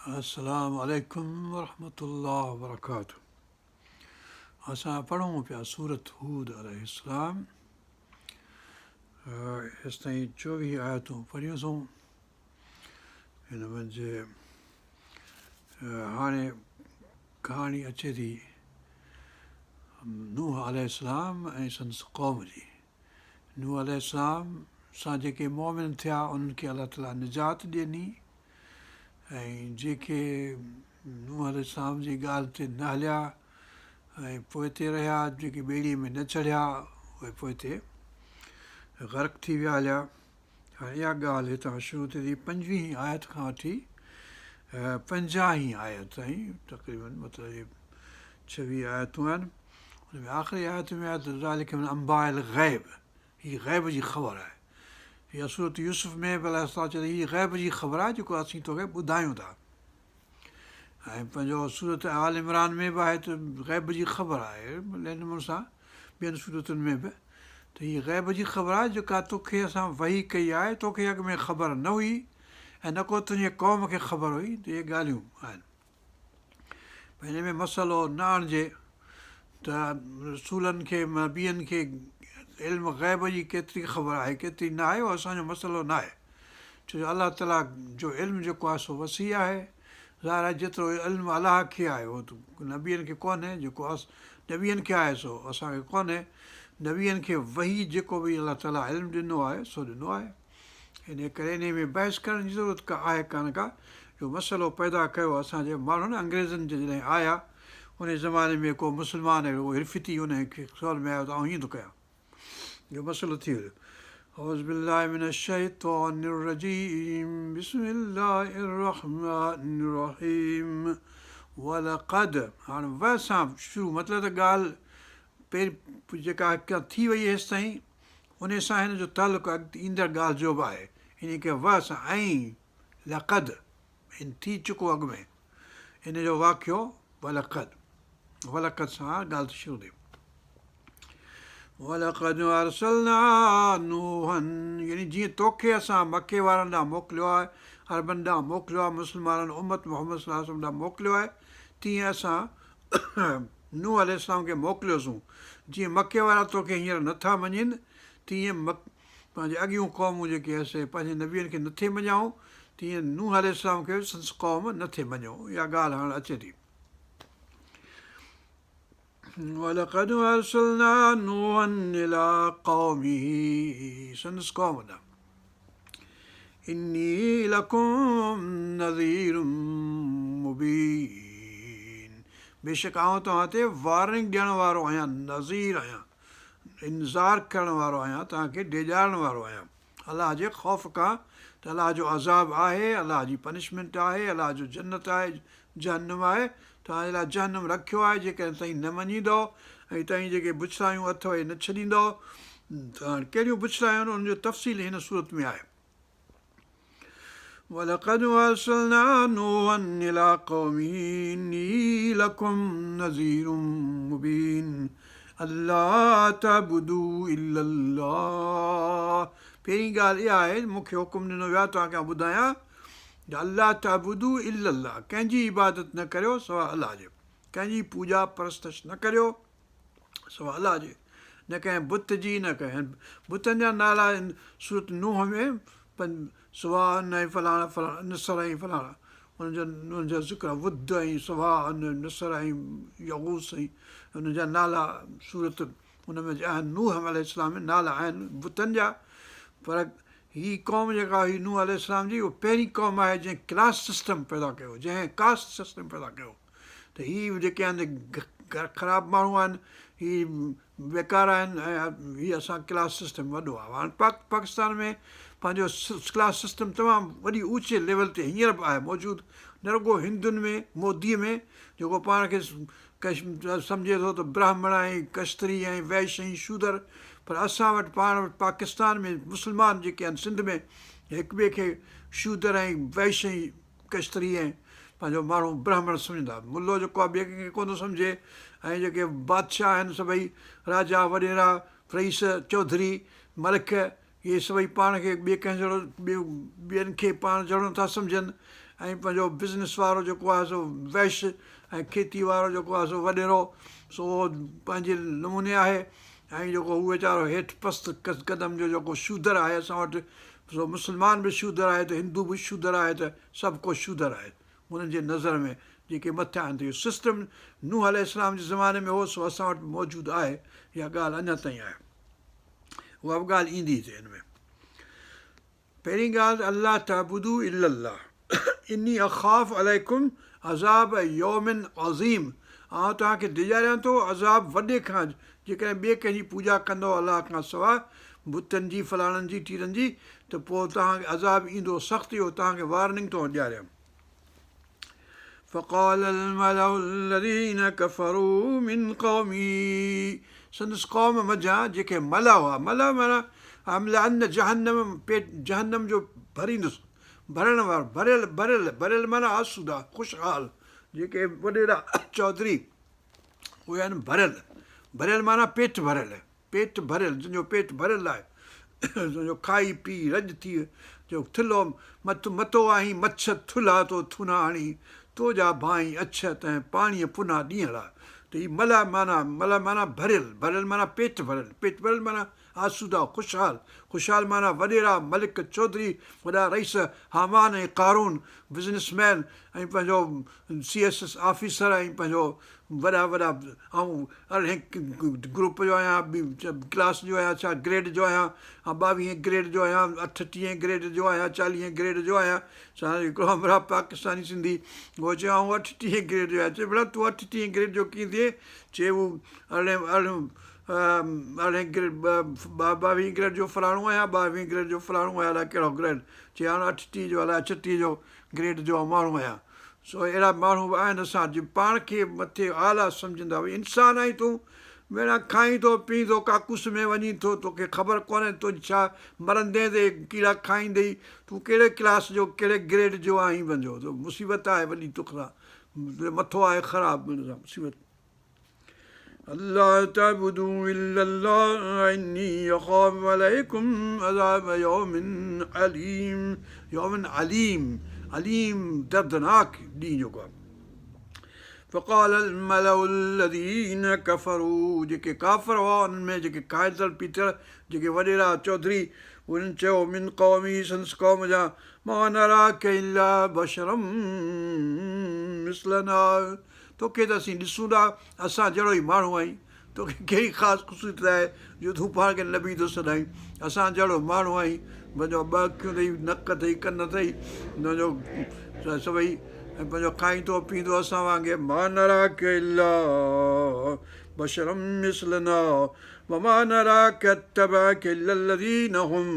अस्सलाम वालेकुम वरहमतुल्लाह वबरकातुहू। असां पढ़ूं पिया सूरत हूद अलैहिस्सलाम। हेसि ताईं 24 आयतूं पढ़ियूंसीं। हिन मंझि हाणे कहाणी अचे थी नूह अलैहिस्सलाम ऐं संदसि क़ौम जी। नूह अलैहिस्सलाम सां जेके मोमिन थिया उन्हनि खे अलाह ताला निजात ॾिनी, ऐं जेके नूह अलैहिस्सलाम जी ॻाल्हि ते न हलिया ऐं पोइ ते रहिया, जेके ॿेड़ीअ में न चढ़िया, उहे पोइ ते ग़र्क़ थी विया हलिया। हाणे इहा ॻाल्हि हितां शुरू थिए थी 25 आयत खां वठी 50 आयत ताईं, तक़रीबन मतिलबु इहे 26 आयतूं आहिनि। हुन में आख़िरी आयत में आहे त ज़ालिक मिन अंबाइल ग़ैब, हीअ ग़ैब जी ख़बर आहे। इहा सूरत यूसुफ में भला असां चए हीअ ग़ैब जी ख़बर आहे जेको असीं तोखे ॿुधायूं था। ऐं पंहिंजो सूरत आल इमरान में बि आहे त ग़ैब जी ख़बर आहे, नमूने सां ॿियनि सूरतुनि में बि त हीअ ग़ैब जी ख़बर आहे जेका तोखे असां वही कई आहे, तोखे अॻु में ख़बर न हुई ऐं न को तुंहिंजे क़ौम खे ख़बर हुई। त इहे ॻाल्हियूं आहिनि। हिन में मसइलो न आणिजे त रसूलनि खे ॿियनि खे इल्मु ग़ैब जी केतिरी ख़बर आहे केतिरी न आहे, उहो असांजो मसइलो न आहे। छो जो अलाह ताला जो इल्मु जेको आहे सो वसी आहे। ज़ाहिर आहे जेतिरो इल्मु अलाह खे आहे उहो त नबियनि खे कोन्हे, जेको नबियनि खे आहे सो असांखे कोन्हे। नबियनि खे वही जेको बि अलाह ताला इल्मु ॾिनो आहे सो ॾिनो आहे। इन करे इन में बहस करण जी ज़रूरत आहे कान का। इहो मसइलो पैदा कयो असांजे माण्हुनि अंग्रेज़नि जे जॾहिं आया, उन ज़माने में को मुस्लमान अहिड़ो हिरफिती उनखे सवाल में आयो त आउं हीअं थो कयां, इहो मसइलो थी वियो। औज़ु बिल्लाहि मिनश शैतानिर रजीम, बिस्मिल्लाहिर रहमानिर रहीम। वलक़द, हाणे व सां शुरू, मतिलबु त ॻाल्हि पहिरीं जेका थी वई हेसि ताईं उन सां हिन जो तालुक़ु अॻिते ईंदड़ ॻाल्हि जो बि आहे। इन खे व सां ऐं लक़द हिन थी चुको अॻु में, इन जो वाक़ियो वलक़द, वलक़द सां ॻाल्हि शुरू थी। वलक़द अरसलना नूहन, यानी जीअं तोखे असां मके वारनि ॾांहुं मोकिलियो आहे, अरबनि ॾांहुं मोकिलियो आहे, मुस्लमाननि उम्मत मोहम्मद सल्लल्लाहु अलैहि वसल्लम ॾांहुं मोकिलियो आहे, तीअं असां नूह अलैहिस्सलाम खे मोकिलियोसीं। जीअं मके वारा तोखे हींअर नथा मञनि, तीअं पंहिंजे अॻियूं क़ौमूं जेके असां पंहिंजे नबियनि खे नथे मञूं, तीअं नूह अलैहिस्सलाम खे संदसि क़ौम नथे मञूं। इहा ॻाल्हि हाणे अचे थी। वलक़द अरसलना नूहन इला क़ौमिही, संदसि क़ौम ॾांहुं, इन्नी लकुम नज़ीरुम मुबीन, बेशक आउं तव्हां ते वार्निंग ॾियण वारो आहियां, नज़ीर आहियां, इंतज़ार करण वारो आहियां, तव्हांखे डेॼारण वारो आहियां अलाह जे ख़ौफ़ खां। त अलाह जो अज़ाब आहे, अलाह जी पनिशमेंट आहे, अलाह जो जन्नत आहे, जहन्नम आहे, तव्हांजे लाइ जहन्नम रखियो आहे जेकॾहिं तव्हीं न मञींदव ऐं तव्हीं जेके बुछड़ायूं अथव इहे न छॾींदव। त हाणे कहिड़ियूं बुछड़ायूं आहिनि उनजो तफ़सील हिन सूरत में आहे। वलक़द अरसलना नूहन इला क़ौमिही इन्नी लकुम नज़ीरुम मुबीन अल्ला तअबुदू इल्लल्लाह। पहिरीं ॻाल्हि इहा आहे, मूंखे हुकुम ॾिनो वियो आहे तव्हांखे ॿुधायां त अल्ला तअबुदू इल्लल्लाह, कंहिंजी इबादत न करियो सवाइ अलाह जे, कंहिंजी पूॼा परस्तश न करियो सवाइ अलाह जे, न कंहिं बुत जी, न कंहिं बुतनि जा नाला आहिनि सूरत नूह में, सुवान ऐं फलाणा फलाणा नसर ऐं फलाणा, उनजा ज़िक्र वुद ऐं सुवान नसर ऐं यगूस ऐं उनजा नाला सूरत उन में आहिनि। नूह अलैहिस्सलाम में नाला आहिनि बुतनि जा, पर हीअ क़ौम जेका हुई नूह अलैहिस्सलाम जी, उहा पहिरीं क़ौम आहे जंहिं क्लास सिस्टम पैदा कयो, जंहिं कास्ट सिस्टम पैदा कयो। त हीअ जेके आहिनि ख़राबु माण्हू आहिनि, हीअ बेकार आहिनि ऐं हीअ असां क्लास सिस्टम वॾो आहे। हाणे पाकिस्तान में पंहिंजो क्लास सिस्टम तमामु वॾी ऊचे लेवल ते हींअर बि आहे मौजूदु, न रुॻो हिंदुनि में, मोदीअ में, जेको पाण खे सम्झे थो त ब्राह्मण ऐं कश्तरी ऐं वैश्य ऐं शूदर, पर असां वटि पाण वटि पाकिस्तान में मुस्लमान जेके आहिनि सिंध में हिक ॿिए खे शूदर ऐं वैश्य ऐं कश्तरी ऐं पंहिंजो माण्हू ब्राह्मण सम्झंदा। मुल्लो जेको आहे ॿिए कंहिंखे कोन थो सम्झे, ऐं जेके बादशाह आहिनि सभई राजा वॾेरा रईस चौधरी मलिक, इहे सभई पाण खे ॿिए कंहिं जहिड़ो ॿियनि खे पाण जहिड़ो नथा सम्झनि ऐं पंहिंजो बिज़नेस वारो जेको आहे सो वैश्य ऐं खेती वारो जेको आहे सो वॾेरो सो पंहिंजे नमूने आहे ऐं जेको उहो वीचारो हेठि पस्त क़दम जो जेको शूदर आहे असां वटि सो मुस्लमान बि शूदर आहे त हिंदू बि शूदर आहे त सभु को शूदर आहे हुननि जे नज़र में जेके मथियां आहिनि त इहो सिस्टम नूह अलैहिस्सलाम जे ज़माने में हो सो असां वटि मौजूदु आहे इहा ॻाल्हि अञा ताईं आहे उहा बि ॻाल्हि ईंदी हिते हिन में पहिरीं ॻाल्हि अलाह ताबुदू इल्लल्लाह इन्नी अख़ाफ़ अलैकुम अज़ाब यौमिन अज़ीम आउं तव्हांखे ॾिॼारियां थो अज़ाब वॾे खां जेकॾहिं ॿिए कंहिंजी पूॼा कंदव अलाह खां सवाइ बुतनि जी फलाणनि जी टीरनि जी त पोइ तव्हांखे अज़ाब ईंदो सख़्तु इहो तव्हांखे वार्निंग थो ॾियारियां فقال الملأ الذين كفروا من قومه संदसि क़ौम मझां जेके मला हुआ मला माना अमलअन जहन्नम पेट जहन्नम जो भरींदुसि भरण वारो भरियल भरियल भरियल माना आसूदा ख़ुशहाल जेके वॾेरा चौधरी उहे आहिनि भरियल भरियल माना पेट भरियल जंहिंजो पेट भरियल आहे तुंहिंजो खाई पी रॼ थी जो थुल्हो मथो आहीं मच्छ थुल्हा तो थुना आणी तो जा भाई अछत ऐं पाणीअ पुना ॾींहं त हीअ मला माना भरियल माना पेट भरियल माना आसूदा ख़ुशहाल माना वॾेरा मलिक चौधरी वॾा रईस हामान ऐं कारून बिज़नेसमैन ऐं पंहिंजो CSS ऑफिसर ऐं पंहिंजो वॾा ऐं अरिड़हें ग्रुप जो आहियां क्लास जो आहियां छा ग्रेड जो आहियां 22 ग्रेड जो आहियां 38 ग्रेड जो आहियां 40 ग्रेड जो आहियां छा हिकिड़ो हमरा पाकिस्तानी सिंधी उहो चयो आऊं 38 ग्रेड जो आहियां चए भला तूं 38 ग्रेड जो कीअं थिए चए हू अरिड़हें ग्रेड 22 ग्रेड जो फलाणो आहियां 22 ग्रेड जो फलाणो आहियां अलाए कहिड़ो ग्रेड चए हाणे 38 जो अलाए 36 जो ग्रेड जो माण्हू आहियां सो अहिड़ा माण्हू बि आहिनि असां पाण खे मथे आला सम्झंदा भई इंसानु आहीं तूं भेण खाईं थो पीं थो काकूस में वञी थो तोखे ख़बर कोन्हे तुंहिंजी छा मरंदे ते कीड़ा खाईंदे तूं कहिड़े क्लास जो कहिड़े ग्रेड जो आहीं वञो त मुसीबत आहे वॾी तोखां मथो आहे ख़राबु मुसीबत अल्लाह ताबुदू इल्लल्लाह इन्नी अख़ाफ़ु अलैकुम अज़ाब यौमिन अलीम दर्दनाक ॾींहुं जेको आहे फ़क़ाल الملأ الذين كفروا जेके काफ़िर हुआ उन्हनि में जेके क़ाइदल पीतल जेके वॾेरा चौधरी उन्हनि चयो मिन क़ौमी संस क़ौम जा मा नराक इल्ला बशरम मिसलना तोखे त असीं ॾिसूं था असां जहिड़ो ई माण्हू आहीं तोखे कहिड़ी ख़ासि ख़ुशूसियत आहे जो तूं पाण खे नबी थो सॾाहीं असां जहिड़ो माण्हू आहीं पंहिंजो ॿ अखियूं अथई नक अथई कन अथई हुनजो सभई ऐं पंहिंजो खाईंदो पींदो असां वांगुरु मा नराक इल्ला बशरम मिसलना वमा नराक इत्तबअक इल्ला الذين هم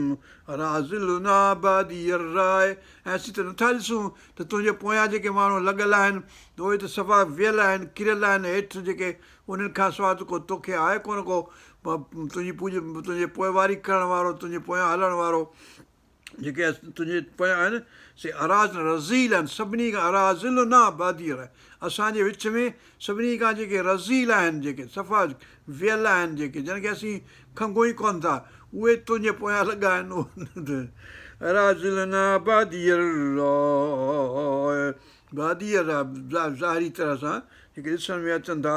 अराज़िलुना बादी अर्राय ऐं असीं त नथा ॾिसूं त तुंहिंजे पोयां जेके माण्हू लॻल आहिनि त उहे त सफ़ा वियल आहिनि किरियल आहिनि हेठि जेके उन्हनि खां सवाइ त को तोखे आहे कोन को तुंहिंजे पोइवारी करण वारो तुंहिंजे पोयां हलण वारो जेके तुंहिंजे पोयां आहिनि से रज़ील आहिनि सभिनी खां अराज़िल न बादीअ असांजे विच में सभिनी खां जेके रज़ील आहिनि जेके सफ़ा वियल आहिनि जेके जंहिंखे असीं खंघूं ई कोन था उहे तुंहिंजे पोयां लॻा आहिनि अराज़िल न बादीअ ज़ाहिरी तरह सां जेके ॾिसण में अचनि था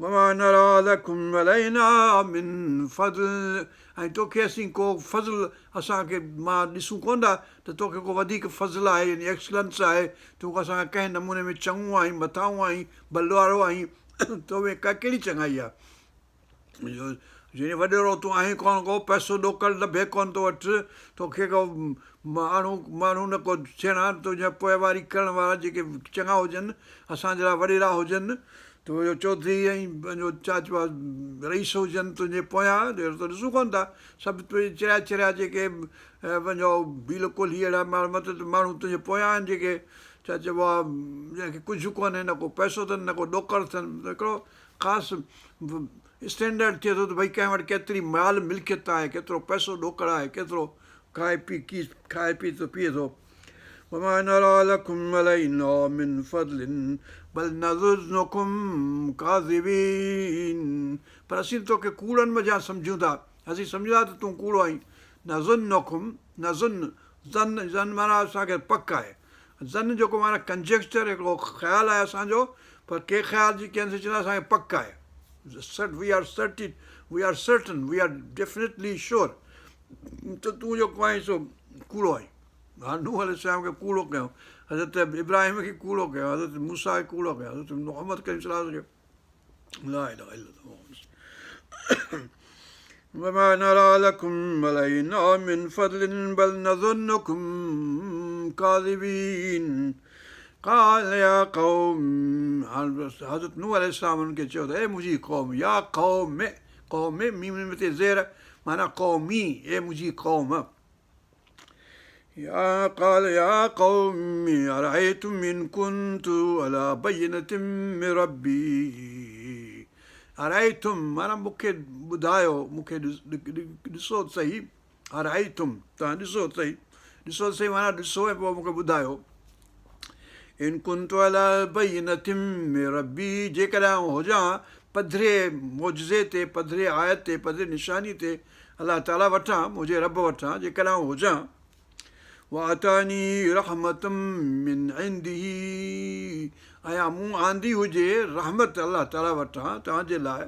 वमा नरा लकुम अलैना मिन फज़ल ऐं तोखे असीं को फज़ल असांखे मां ॾिसूं कोन था त तोखे को वधीक फज़ल आहे यानी एक्सलंस आहे तूं असांखे कंहिं नमूने में चङो आहीं मथां आहीं भलवारो आहीं तो में का कहिड़ी चङाई आहे जंहिं वॾेरो तूं आहीं कोन को पैसो ॾोकल लभे कोन थो वठि तोखे को माण्हू न को थियणा तुंहिंजा पोइवारी करण वारा जेके चङा हुजनि असां जहिड़ा वॾेरा हुजनि तुंहिंजो चौधरी ऐं पंहिंजो छा चइबो आहे रईस हुजनि तुंहिंजे पोयां अहिड़ो त ॾिसूं कोन था सभु तुंहिंजे चिरिया जेके पंहिंजो बिल्कुलु ई अहिड़ा मतिलबु माण्हू तुंहिंजे पोयां आहिनि जेके छा चइबो आहे जंहिंखे कुझु कोन्हे न को पैसो अथनि न को ॾोकड़ अथनि त हिकिड़ो ख़ासि स्टैंडर्ड थिए थो त भई कंहिं वटि केतिरी माल मिल्कियत आहे केतिरो पैसो ॾोकड़ आहे केतिरो खाए पी थो पीए थो वमा नरा लकुम अलैना मिन फज़लिन बल नज़ुन्नुकुम काज़िबीन पर असीं तोखे कूड़नि मज़ा सम्झूं था असीं सम्झूं था त तूं कूड़ो आहीं ज़न माना असांखे पक आहे ज़न जेको माना कंजेक्चर हिकिड़ो ख़्यालु आहे असांजो, पर के ख़्याल जी कंहिंखे चवंदा असांखे पक आहे, we are certain, we are definitely sure त तूं जेको आहीं सो कूड़ो आहीं। हाणे नूह अलैहिस्सलाम खे कूड़ो कयूं, हज़रत इब्राहिम खे कूड़ो कयो, हज़रत मूसा खे कूड़ो कयो, हज़रत मोहम्मद करीम सल्लल्लाहु अलैहि वसल्लम ला इलाहा इल्लल्लाह وما نرى لكم علينا من فضل بل نظنكم كاذبين قال يا قوم حضرت नूह अलैहिस्सलाम उन्हनि खे चयो त ए मुंहिंजी क़ौम, या क़ौम में मीम में ते ज़ेर माना क़ौमी, ए मुंहिंजी क़ौम। قال يا قوم أرأيتم إن كنت على بينة من ربي अराइतुम माना मूंखे ॿुधायो, मूंखे ॾिसो त सही, अराइतुम तव्हां ॾिसो त सही माना ॾिसो ऐं पोइ मूंखे ॿुधायो। इन कुंतु अला बय्यिनतिम मिन रब्बी, जेकॾहिं आउं हुजां पधरे मौजज़े ते, पधरे आयत ते, पधरे निशानी ते अलाह ताला वठां, मुंहिंजे रब वठां, जेकॾहिं आउं हुजां। वातानी रहमतम मिन इंदिही, ऐं मूं आंदी हुजे रहमत अलाह ताला वठां तव्हांजे लाइ।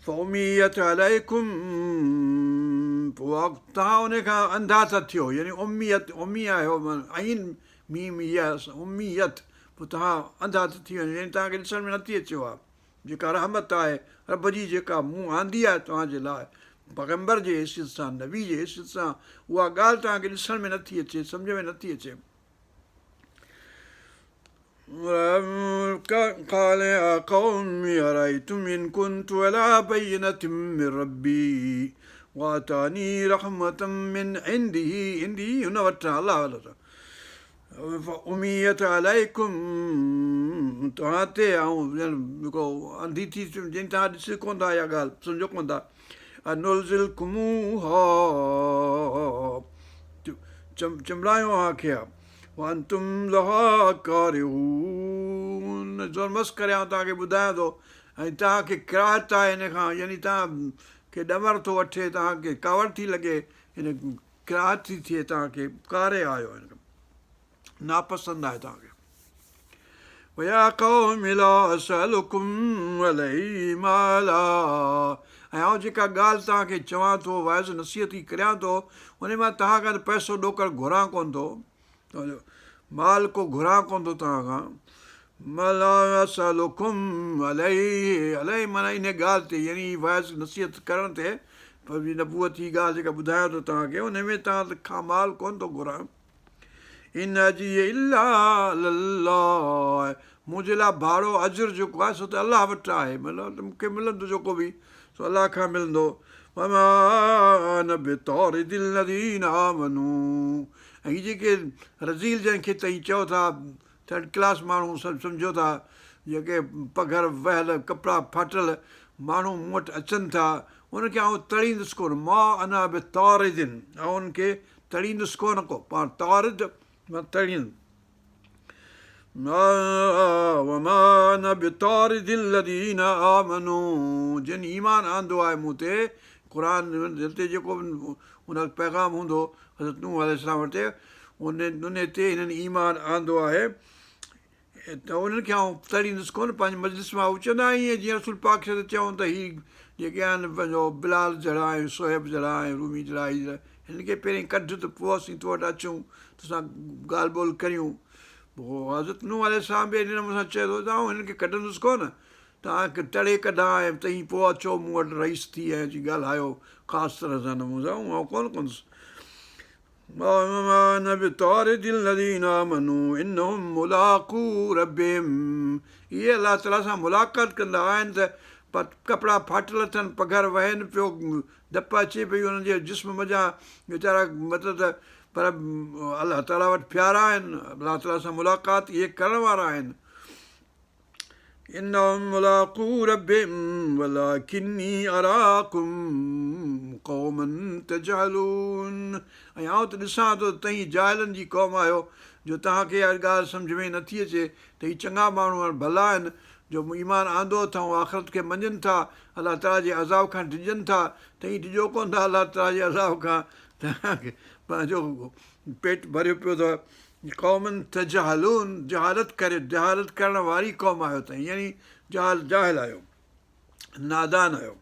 फ़ौमियत अलैकुम, पोइ तव्हां उन खां अंधा था थियो, यानी उम्मियत, उम्मी आहियो आइन मीम इहा उम्मियत, पोइ तव्हां अंधा था थी वञो, यानी तव्हांखे ॾिसण में नथी अचेव आहे जेका रहमत आहे रब जी, जेका मूं आंदी आहे तव्हांजे लाइ पैगंबर जे हैसियत सां, नबी जे हैसियत सां, उहा ॻाल्हि तव्हांखे ॾिसण में नथी अचे, सम्झ में नथी अचे। قال يا قوم أرأيتم إن كنت على بينة من ربي وآتاني رحمة من عنده هن وٹھاں اللہ أميت عليكم तव्हां ते जेको अंधी थी जंहिं तव्हां ॾिसी कोन था, इहा ॻाल्हि सम्झो कोन था। अनुलज़िलकुमूहा, चमड़ायो आखे आहे, वअंतुम लहा कारिहून, ज़ोर मस करे आउं तव्हांखे ॿुधायां थो, ऐं तव्हांखे किराहत आहे हिन खां, यानी तव्हांखे ॾमर थो वठे, तव्हांखे कावड़ थी लॻे, हिन किराहत थी थिए, तव्हांखे कारे आयो हिन खां, नापसंदि आहे तव्हांखे। वया क़ौम ला असअलुकुम अलैहि माला, ऐं आउं जेका ॻाल्हि तव्हांखे चवां थो, वाइज़ नसीहत ई करियां थो, उन मां तव्हां खां पैसो ॾोकर घुरां कोन थो, माल को घुरां कोन थो तव्हां खां। मला असअलुकुम अलैहि माना इन ॻाल्हि ते, यानी वाइज़ नसीहत करण ते, पर नबूअत जी ॻाल्हि जेका ॿुधायां थो तव्हांखे, उन में तव्हां खां माल कोन थो घुरां। इन जी इल्ला लल्लाह, मुंहिंजे लाइ भाड़ो अजुर जेको आहे सो त अलाह वटि आहे, मतिलबु मूंखे मिलंदो जेको बि सो अलाह खां मिलंदो। वमा अना बितारिदिल लज़ीना आमनू, ऐं हीअ जेके रज़ील जंहिंखे तव्हीं चओ था, थर्ड क्लास माण्हू सभु सम्झो था, जेके पघर वहियल कपिड़ा फाटल माण्हू मूं वटि अचनि था, उनखे आउं तड़ींदुसि कोन, मां अना बितारिदिन, ऐं उनखे तड़ींदुसि कोन को, पाण तारिद मां तड़ींदुमि। वमा अना बितारिदिल लज़ीना आमनू, जिन ईमान आंदो आहे मूं ते, क़ुर ते जेको बि उन पैगाम हूंदो हज़रत नूह अलैहिस्सलाम वटि, उन ते हिननि ईमान आंदो आहे, त उन्हनि खे आउं तड़ींदुसि कोन पंहिंजे मजलिस मां। हू चवंदा ईअं जीअं रसूल पाक ते चऊं त हीअ जेके आहिनि पंहिंजो बिलाल जहिड़ा ऐं सोहेब जहिड़ा ऐं रूमी जहिड़ा, हिन खे पहिरीं कढ त पोइ असीं तो वटि अचूं, तोसां ॻाल्हि ॿोल करियूं। पोइ हज़रत नूह अलैहिस्सलाम बि अहिड़े नमूने सां चए थो त आउं हिननि खे कढंदुसि कोन, तव्हांखे तड़े कढां ऐं तव्हीं पोइ अचो मूं वटि रईस थी ऐं अची ॻाल्हायो ख़ासि तरह सां नमूने सां, आउं कोन कंदुसि। इहे अलाह ताला सां मुलाक़ात कंदा आहिनि त कपिड़ा फाटल अथनि, पघर वहनि पियो, धप अचे पई उन्हनि जे जिस्म मज़ा वीचारा, मतिलबु त पर अलाह ताला वटि प्यारा आहिनि, अलाह ताला सां मुलाक़ात इहे करण वारा आहिनि। इन्नहुम मुलाक़ू रब्बिहिम वलाकिन्नी अराकुम क़ौमन तजहलून, ऐं आउं त ॾिसां थो तव्हीं जाहिलनि जी क़ौम आहियो, जो तव्हांखे इहा ॻाल्हि सम्झ में नथी अचे त हीअ चङा माण्हू आहिनि, भला आहिनि, जो ईमान आंदो अथऊं, आख़िरत खे मञनि था, अलाह ताला जे अज़ाब खां डिॼनि था, तव्हीं डिॼो कोन था अलाह ताला जे अज़ाब खां, तव्हांखे पंहिंजो पेट भरियो पियो अथव क़ौमनि तजहलून जहालत करण वारी क़ौम आहियो अथई यानी जाहिल आहियो नादान आहियो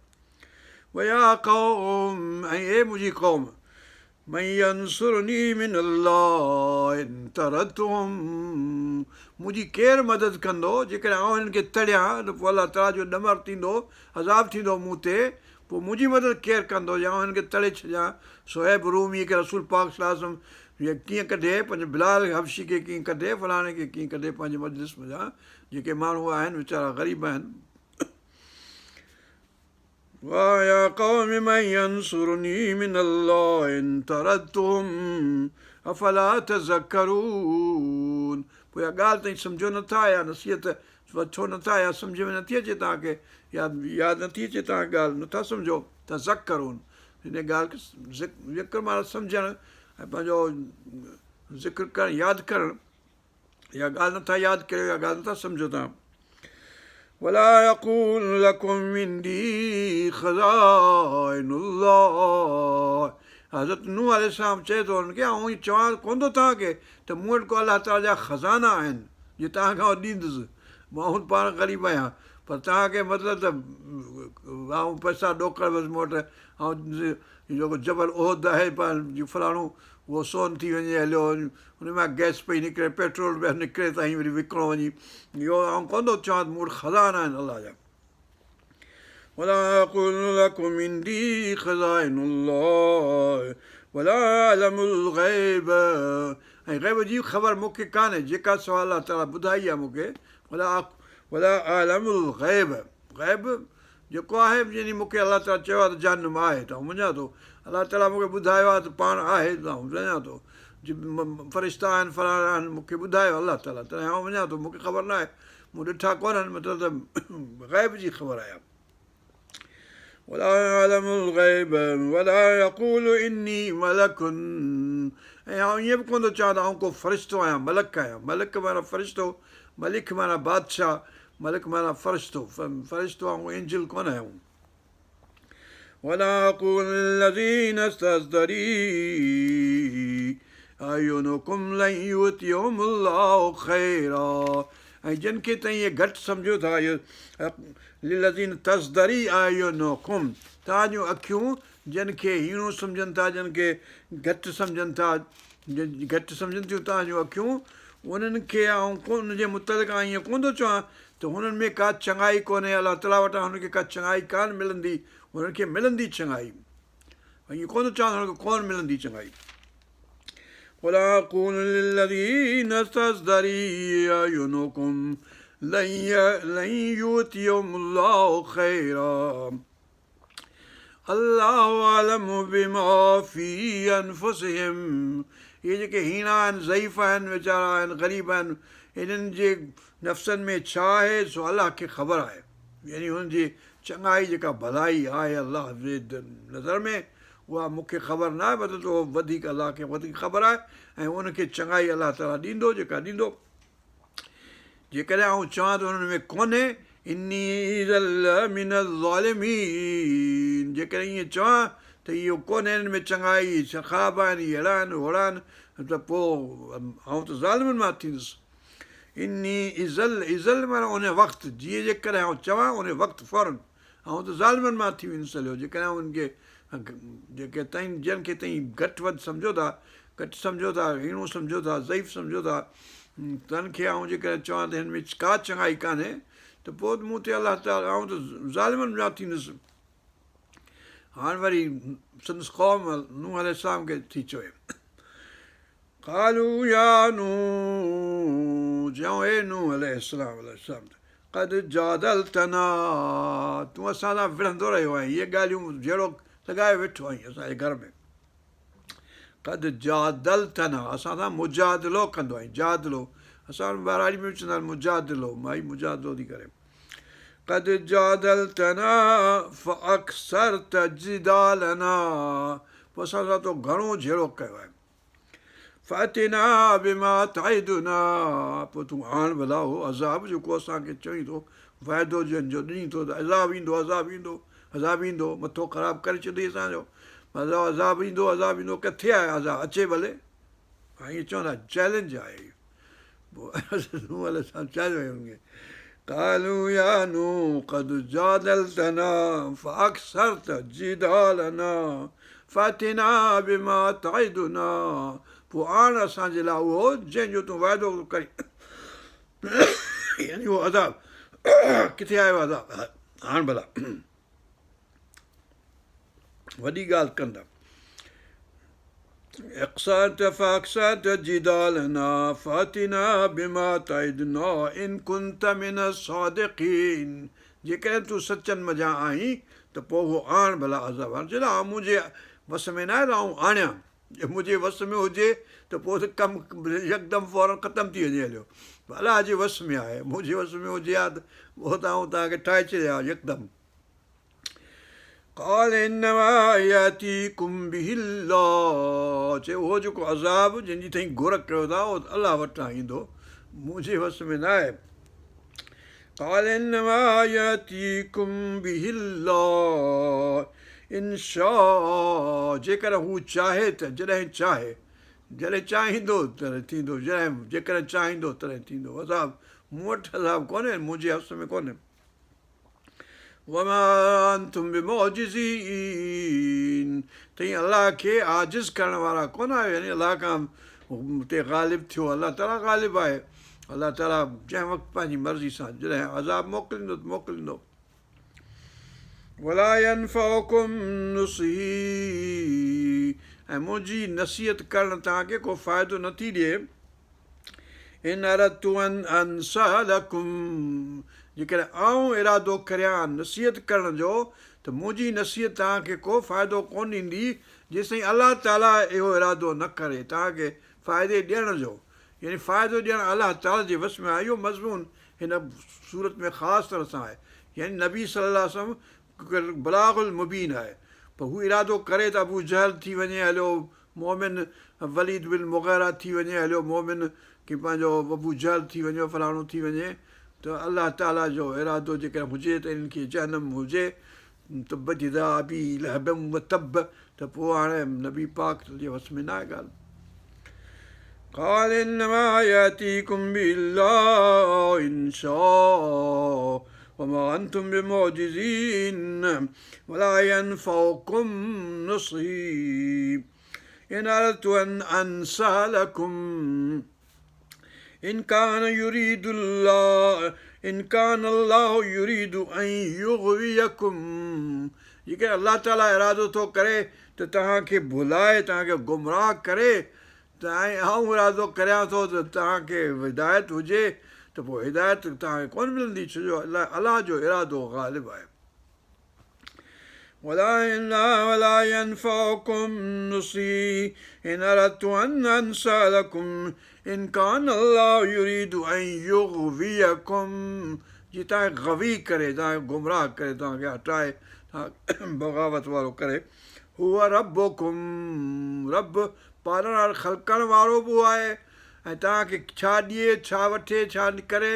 वया क़ौम ऐं हे मुंहिंजी क़ौम मन यंसुरनी मिन अल्लाह इन तरतुहुम मुंहिंजी केरु मदद कंदो जेकॾहिं आउं हिननि खे तड़ियां त पोइ अलाह ताला जो ॾमर थींदो अज़ाब थींदो मूं ते पोइ मुंहिंजी मदद केरु कंदो या आउं हिननि खे तड़े छॾियां सोहेब रूमी खे रसूल पाक सलाहु कीअं कढे पंहिंजे बिलाल हबशी खे कीअं कढे फलाणे खे कीअं कढे पंहिंजे मजलिस जा जेके माण्हू आहिनि वीचारा ग़रीब आहिनि वाह या क़ौम मन यंसुरनी मिन अल्लाह इन तरतुहुम अफला तज़क्करून पोइ इहा ॻाल्हि ताईं सम्झो नथा या नसीहत छो नथा या सम्झ में नथी अचे तव्हांखे या यादि नथी अचे तव्हां ॻाल्हि नथा सम्झो तज़क्करून हिन ॻाल्हि खे ज़िक्र माना सम्झणु ऐं पंहिंजो ज़िक्र करणु यादि करणु इहा ॻाल्हि नथा यादि कयो इहा ॻाल्हि नथा सम्झो तव्हां वला यक़ूल लकुम इंदी ख़ज़ाइनुल्लाह हज़रत नूह अलैहिस्सलाम चए थो हुननि खे आउं हीअ चवां कोन थो तव्हांखे त मूं वटि को अलाह ताला जा ख़ज़ाना आहिनि जे तव्हांखां ॾींदुसि मां पाण ग़रीब आहियां पर तव्हांखे मतिलबु त आउं पैसा ॾोकड़ बसि मूं वटि ऐं जेको जबल उहद आहे फलाणो उहो सोन थी वञे हलियो हुन मां गैस पई निकिरे पेट्रोल पिया निकिरे त वरी विकिणो वञी इहो आउं कोन थो चवां त मूं वटि ख़ज़ाना आहिनि अलाह जा वला अक़ूलु लकुम इंदी ख़ज़ाइनुल्लाह वला अअलमुल ग़ैब ऐं ग़ैब जी ख़बर मूंखे कान्हे जेका सवाइ अलाह ताला ॿुधाई आहे मूंखे वला अअलमुल ग़ैब ग़ैब जेको आहे यानी मूंखे अलाह ताला चयो आहे त जहन्नुम आहे त मञा थो अलाह ताला मूंखे ॿुधायो आहे त पाण आहे त मञा थो फ़रिश्ता आहिनि फलाणा आहिनि मूंखे ॿुधायो अलाह ताला तॾहिं आउं मञा थो मूंखे ख़बर न आहे मूं ॾिठा कोन्हनि मतिलबु त ग़ैब जी ख़बर आहे वला अअलमुल ग़ैब वला यक़ूलु इन्नी मलकुन ऐं आउं ईअं बि कोन थो चवां त आउं को फ़रिश्तो आहियां मलक आहियां मलक माना फ़रिश्तो मलिक माना बादशाह मलिक माना फ़रिश्तो ऐं एंजल कोन आहियूं वला अक़ूलु लिल्लज़ीना इस्तज़्दरी अयुनुकुम लन युतियुहुमुल्लाहु ख़ैरा ऐं जिन खे त इहे घटि सम्झो था इहो लिल्लज़ीन तज़्दरी अयुनुकुम तव्हां जूं अखियूं जिन खे हीणो सम्झनि था जिन खे घटि सम्झनि था घटि सम्झनि थियूं तव्हां जूं अखियूं उन्हनि खे आउं उनजे मुतलिक़ आउं ईअं कोन थो चवां त हुननि में का चङाई कोन्हे अलाह ताला वटां हुनखे का चङाई कान मिलंदी हुननि खे मिलंदी चङाई ईअं कोन थो चवां हुनखे कोन मिलंदी चङाई वला अक़ूलु लिल्लज़ीना इस्तज़्दरी अयुनुकुम लन युतियुहुमुल्लाहु ख़ैरा अल्लाहु अअलमु बिमा फ़ी अनफ़ुसिहिम इहे जेके हीणा आहिनि ज़ईफ़ आहिनि वीचारा आहिनि ग़रीब आहिनि इन्हनि जे नफ़्सनि में छा आहे सो अलाह खे ख़बर आहे यानी हुननि जी चङाई जेका भलाई आहे अलाह जे नज़र में उहा मूंखे ख़बर न आहे मतिलबु उहो वधीक अलाह खे वधीक ख़बर आहे ऐं उनखे चङाई अलाह ताला ॾींदो जेका ॾींदो जेकॾहिं आउं चवां त हुननि में कोन्हे इन्नी मिन ज़ालिमीन जेकॾहिं ईअं चवां त इहो कोन्हे हिननि में चङाई ख़राबु आहिनि इहे अहिड़ा आहिनि ओड़ा आहिनि त पोइ आउं त ज़ालिमनि मां थींदुसि इन्नी इज़ल माना उन वक़्तु जीअं जेकॾहिं आउं चवां उन वक़्तु फ़ौरन आउं त ज़ालिमनि मां थी वेंदुसि हलियो जेकॾहिं उनखे जेके ताईं जिन खे ताईं घटि वधि सम्झो था घटि सम्झो था हीणो सम्झो था ज़ईफ़ सम्झो था तन खे आउं जेकॾहिं चवां त हिन में का चङाई कान्हे त पोइ मूं ते अलाह ताला आउं त ज़ालिमनि मां थींदुसि हाणे वरी संदसि क़ौम नूह अलैहिस्सलाम खे थी चवे क़ालू या नूह चऊं हे नूह अलैहिस्सलाम क़द जादलतना तूं असां सां विढ़ंदो रहियो आहीं इहे ॻाल्हियूं जहिड़ो लॻाए वेठो आहीं असांजे घर में क़द जादलतना असां सां मुजादिलो कंदो आहीं जादिलो असां बाराड़ी में चवंदा आहिनि मुजादिलो माई मुजादिलो थी करे क़द जादलतना फ़अक्सरत जिदालना पोइ असां सां तो घणो जहिड़ो कयो आहे फ़अतिना बिमा ताइदुना पोइ तूं आण भला हो अज़ाब जेको असांखे चवई थो वाइदो जंहिंजो ॾींहुं थो त अज़ाब ईंदो मथो ख़राबु करे छॾी असांजो अज़ाब ईंदो किथे आहे अज़ाब अचे भले ऐं ईअं चवंदा चैलेंज आहे इहो पोइ नूह अलैहिस्सलाम छा चयो हुनखे قالوا يا نوح قد جادلتنا فأكثرت جدالنا فأتنا بما تعدنا पोइ आण असांजे लाइ उहो जंहिंजो तूं वाइदो करी यानी उहो अज़ाब किथे आयो अज़ाब हाणे भला वॾी ॻाल्हि कंदा فأكثرت جدالنا فأتنا بما تعدنا إن كنت من الصادقين जेकॾहिं तूं सचनि मज़ा आहीं त पोइ उहो आण भला अज़ाब हाणे चवंदा मुंहिंजे वस में न आहे त आऊं आणियां जे मुंहिंजे वस में हुजे त पोइ त कमु यकदमि फौरन ख़तमु थी वञे हलियो अलाह जे वस में आहे मुंहिंजे वस में हुजे हा त पोइ त आऊं तव्हांखे ठाहे छॾिया यकदमि قال إنما يأتيكم به الله चए उहो जेको अज़ाब जंहिंजी ताईं घुर कयो था उहो अलाह वटां ईंदो मुंहिंजे वस में न आहे قال إنما يأتيكم به الله إن شاء जेकर हू चाहे त जॾहिं चाहींदो तॾहिं थींदो जेकॾहिं चाहींदो तॾहिं थींदो अज़ाब मूं वटि अज़ाब कोन्हे मुंहिंजे हफ़्स में कोन्हे وما أنتم بمعجزين तई अलाह खे आजिज़ करण वारा कोन आहियो यानी अलाह खां ते ग़ालिब थियो अलाह ताला ग़ालिब आहे अलाह ताला जंहिं वक़्तु पंहिंजी मर्ज़ी सां जॾहिं अज़ाब मोकिलींदो त मोकिलींदो ولا ينفعكم نصحي ऐं मुंहिंजी नसीहत करणु तव्हांखे को फ़ाइदो नथी ॾिए इन अरदतु अन अंसह लकुम जेकॾहिं आऊं इरादो करियां नसीहत करण जो त मुंहिंजी नसीहत तव्हांखे को फ़ाइदो कोन ॾींदी जेसिताईं अलाह ताला इहो इरादो न करे तव्हांखे फ़ाइदे ॾियण जो यानी फ़ाइदो ॾियणु अलाह ताला जे वस में आहे इहो मज़मून हिन सूरत में ख़ासि तरह सां आहे यानी नबी सल्लल्लाहु अलैहि वसल्लम बलागुल मुबीन आहे पोइ हू इरादो करे त अबू जहल थी वञे हलियो मोमिन वलीद बिन मुग़ीरा थी वञे हलियो मोमिन की पंहिंजो अबू जहल थी वञे फलाणो थी वञे त अलाह ताला जो इरादो जेकॾहिं हुजे त इन्हनि खे जनम हुजे त बजदा बि लहबम तब त पोइ हाणे नबी पाक जे वस में न आहे ॻाल्हि قال إنما يأتيكم بالله إن شاء وما أنتم بمعجزين ولا ينفعكم نصحي إن أردت أن أنصح لكم إن كان الله يريد أن يغويكم जेके अलाह ताला इरादो थो करे त तव्हांखे भुलाए तव्हांखे गुमराह करे त ऐं आऊं इरादो करियां थो त तव्हांखे हिदायत हुजे त पोइ हिदायत तव्हांखे कोन मिलंदी छो जो अलाह जो इरादो ग़ालिब आहे ولا ينفعكم نصحي إن أردت أن أنصح لكم إن كان الله يريد أن يغويكم जी तव्हांखे गवी करे तव्हांखे गुमराह करे तव्हांखे हटाए बग़ावत वारो करे हूअ रब्बुकुम रब पालण वारो ख़लकण वारो बि आहे ऐं तव्हांखे छा ॾिए छा वठे छा करे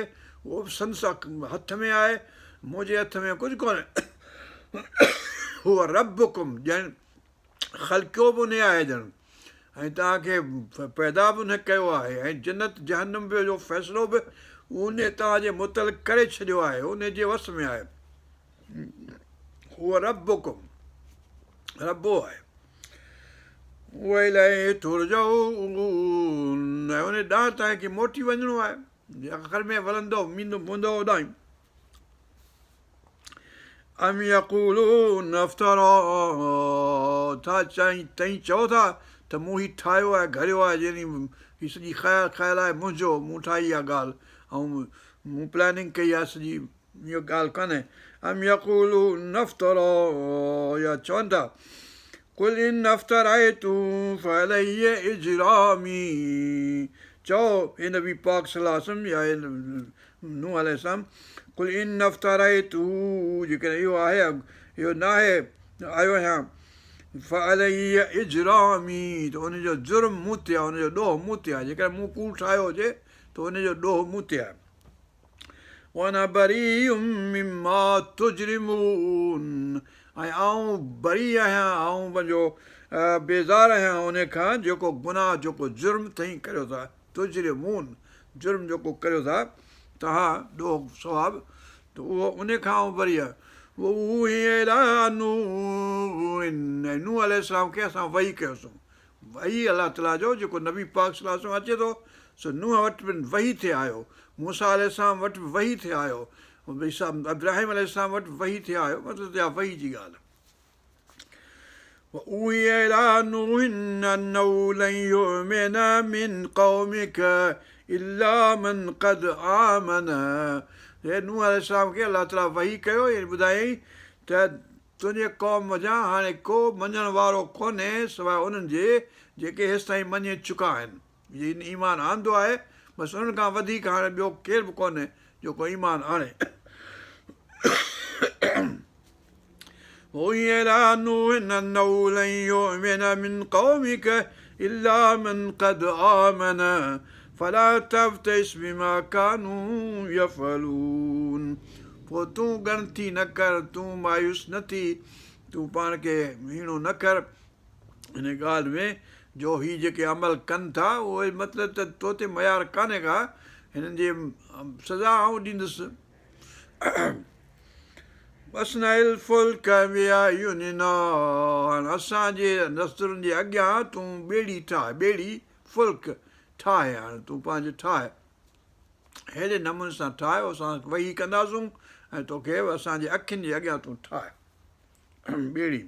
उहो बि संस हथ में आहे मुंहिंजे हथ में कुझु कोन्हे हूअ रब्बुकुम ॼण ख़लकियो बि उन आहे ॼण ऐं तव्हांखे पैदा बि उन कयो आहे ऐं जन्नत जहन्नम बि जो फ़ैसिलो बि उन तव्हांजे मुतलिक़ करे छॾियो आहे उन जे वस में आहे हूअ रब्बुकुम रब्बो आहे उहे इलाही तुरजाऊन ऐं उन ॾांहुं तव्हांखे मोटी वञिणो आहे आख़िर में वलंदो मुंदो होॾां अम यक़ूलून अफ़्तरा था तई चओ था त मूं ही ठाहियो आहे घड़ियो आहे जहिड़ी हीअ सॼी ख़्याल आहे मुंहिंजो मूं ठाही आहे ॻाल्हि ऐं मूं प्लैनिंग कई आहे सॼी इहो ॻाल्हि कान्हे अम यक़ूलून अफ़्तरा या चवनि था कुल इन अफ़्तराइतु फअलैय इजरामी चओ हे नबी पाक सल्लल्लाहु अलैहि वसल्लम या नूह अलैहिस्सलाम कुल इन अफ़्तराइतु जेकॾहिं इहो आहे इहो न आहे आयो आहियां फअलैय इजरामी त उनजो जुर्म मूं ते आहे उनजो ॾोह मूं ते आहे जेकॾहिं मूं कूड़ ठाहियो हुजे त उनजो ॾोह मूं ते आहे وأنا بريء مما تجرمون ऐं आऊं बरी आहियां, आऊं पंहिंजो बेज़ार आहियां उन खां जेको गुनाह जेको जुर्म तव्हीं करियो था, तुजरे मून जुर्म जेको करियो था तव्हां ॾोह सवाबु, त उहो उन खां आऊं बरी आहियां। नूह अलैहिस्सलाम खे असां वही कयोसीं, वही अलाह ताला जो जेको नबी पाक सल्लल्लाहु अलैहि वसल्लम अचे थो सो नूह वटि बि वही थिए आयो, मूसा अलैहिस्सलाम वटि बि वही थिए आयो, इब्राहिम अलैहिस्सलाम वटि वही थिए आयो, मतिलबु इहा वही जी ॻाल्हि आहे। وأوحي إلى نوح أنه لن يؤمن من قومك إلا من قد آمن. नूह अलैहिस्सलाम खे अलाह ताला वही कयो ऐं ॿुधायईं त तुंहिंजे क़ौम वञा हाणे को मञण वारो कोन्हे सवाइ उन्हनि जे जेके हेसि ताईं मञे चुका आहिनि, जिन ईमान आंदो आहे बसि उन्हनि खां वधीक हाणे ॿियो केरु बि कोन्हे जेको ईमान आणे। وأوحي إلى نوح أنه لن يؤمن من قومك إلا من قد آمن فلا تبتئس بما كانوا يفعلون. पोइ तूं ॻणती न कर, तूं मायूस न थी, तूं पाण खे हीणो न कर हिन ॻाल्हि में जो हीअ जेके अमल कनि था उहे मतिलबु त तो ते मयार कान्हे का, हिननि जी सज़ा आऊं ॾींदुसि। वसनाइल फुल्क बिअयुनिना, असांजे नज़रुनि जे अॻियां तूं ॿेड़ी ठाहे, ॿेड़ी फुल्क ठाहे, हाणे तूं पंहिंजो ठाहे, अहिड़े नमूने सां ठाहे असां वही कंदासूं ऐं तोखे असांजे अखियुनि जे अॻियां तूं ठाहे ॿेड़ी।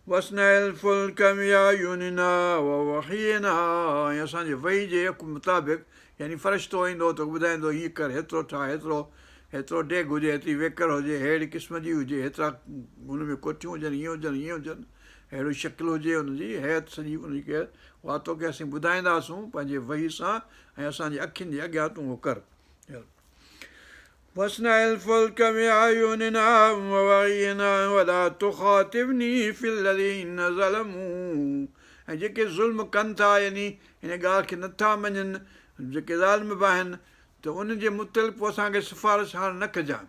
वसनाइल फुल्क बिअयुनिना ववहयना, ऐं असांजे वही जे मुताबिक़ यानी फ़रिश्तो ईंदो त ॿुधाईंदो हीअं कर, हेतिरो ठाहे, हेतिरो डेग हुजे, हेतिरी वेकर हुजे, अहिड़ी क़िस्म जी हुजे, हेतिरा हुन में कोठियूं हुजनि, हीअं हुजनि, हीअं हुजनि, अहिड़ी शिकिल हुजे हुनजी हैत सॼी हुनखे, उहा तोखे असीं ॿुधाईंदासूं पंहिंजे वही सां ऐं असांजे अखियुनि जे अॻियां तूं उहो कर। वसनाइल फुल्क बिअयुनिना ववहयना वला तुख़ातिबनी फिल्लज़ीन ज़लमू, ऐं जेके ज़ुल्म कनि था यानी हिन ॻाल्हि खे नथा मञनि, जेके ज़ालिम बि आहिनि, त उन्हनि जे मुतलिक़ पोइ असांखे सिफ़ारिश हाणे न कजांइ।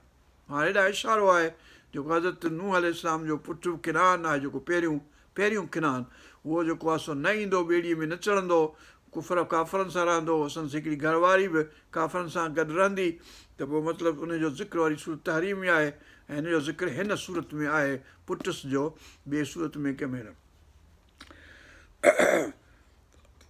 हाणे हेॾा इशारो आहे जेको हज़रत नूह अलैहिस्सलाम जो पुटु किनान आहे, जेको पहिरियों किनान, उहो जेको आहे सो न ईंदो, ॿेड़ीअ में न चढ़ंदो, कुफर काफ़रनि सां रहंदो, संदसि हिकिड़ी घरवारी बि काफ़रनि सां गॾु रहंदी, त पोइ मतिलबु उनजो ज़िक्र वरी सूरत तहरीम में आहे ऐं हिन जो ज़िक्र हिन सूरत में आहे, पुटुस जो ॿिए सूरत में कंहिं महिल।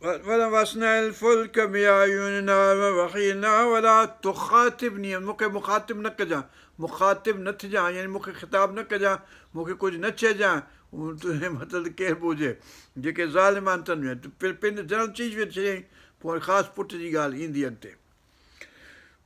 वसनाइल फुल्क बिअयुनिना ववहयना वला तुख़ातिबनी, मूंखे मुखातिब न कजांइ, मुखातिब न थिजांइ यानी मूंखे ख़िताब न कजांइ, मूंखे कुझु न चइजांइ, तुंहिंजे मतिलबु केर बि हुजे जेके ज़ालिम आहिनि तन में पंहिंजो जनरल चीज बि छॾियईं, पोइ ख़ासि पुट जी ॻाल्हि ईंदी अॻिते।